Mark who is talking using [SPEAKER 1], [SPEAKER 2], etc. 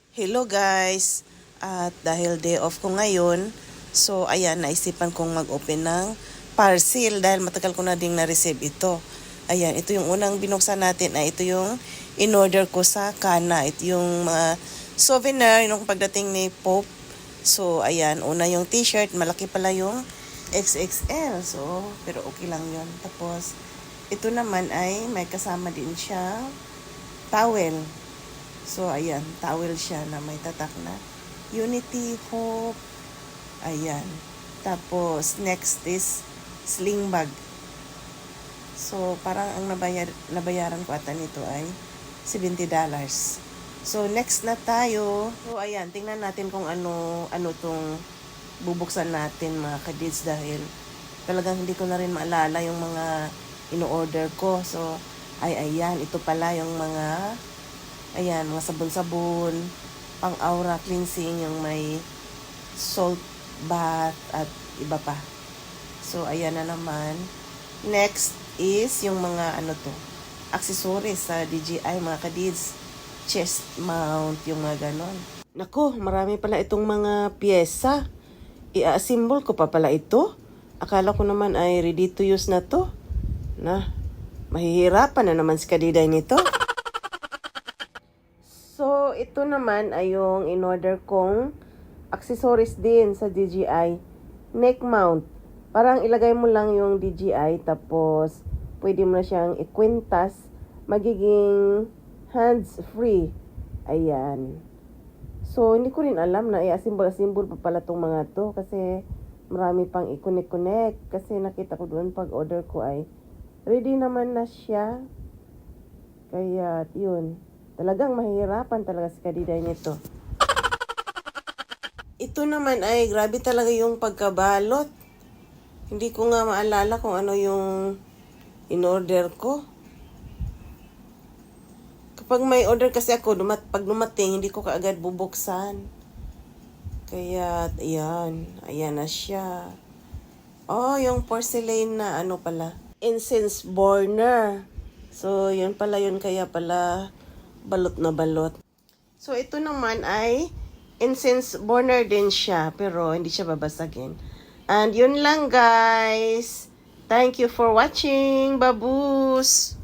[SPEAKER 1] Hello guys! At dahil day off ko ngayon, so ayan, naisipan kong mag-open ng parcel dahil matagal ko na ding na-receive ito. Ayan, ito yung unang binuksan natin. Ito yung in-order ko sa Kana. Ito yung mga souvenir yung pagdating ni Pope. So ayan, una yung t-shirt, malaki pala yung XXL. So, pero okay lang yun. Tapos, ito naman ay may kasama din siya towel. So, ayan, towel siya na may tatak na Unity, Hope. Ayan. Tapos, next is sling bag. So, parang ang nabayaran ko ata nito ay $70. So, next na tayo. So, ayan, tingnan natin kung ano tong bubuksan natin mga kadids dahil talagang hindi ko na rin maalala yung mga ino-order ko. So, ayan, ito pala yung mga ayan, mga sabon-sabon, pang-aura cleansing, yung may salt bath at iba pa. So, ayan na naman. Next is yung mga accessories sa DJI, mga kadids. Chest mount, yung mga ganon. Nako, marami pala itong mga pyesa. I-assemble ko pa pala ito. Akala ko naman ay ready to use na to. Mahihirapan na naman si Kadiday nito. So, ito naman ay yung in-order kong accessories din sa DJI. Neck mount. Parang ilagay mo lang yung DJI tapos pwede mo na siyang ikwintas. Magiging hands-free. Ayan. So, hindi ko rin alam na i-assemble pa pala tong mga to kasi marami pang i-connect. Kasi nakita ko doon pag order ko ay ready naman na siya. Kaya, yun. Talagang mahihirapan talaga si Kadiday nito. Ito naman ay grabe talaga yung pagkabalot. Hindi ko nga maalala kung ano yung in-order ko. Kapag may order kasi ako, pag dumating, hindi ko kaagad bubuksan. Kaya, ayan. Ayan na siya. Oh, yung porcelain na pala. Incense burner. So, yun pala yun. Kaya pala balot na balot. So, ito naman ay incense burner din siya. Pero, hindi siya babasagin. And, yun lang guys. Thank you for watching. Babus!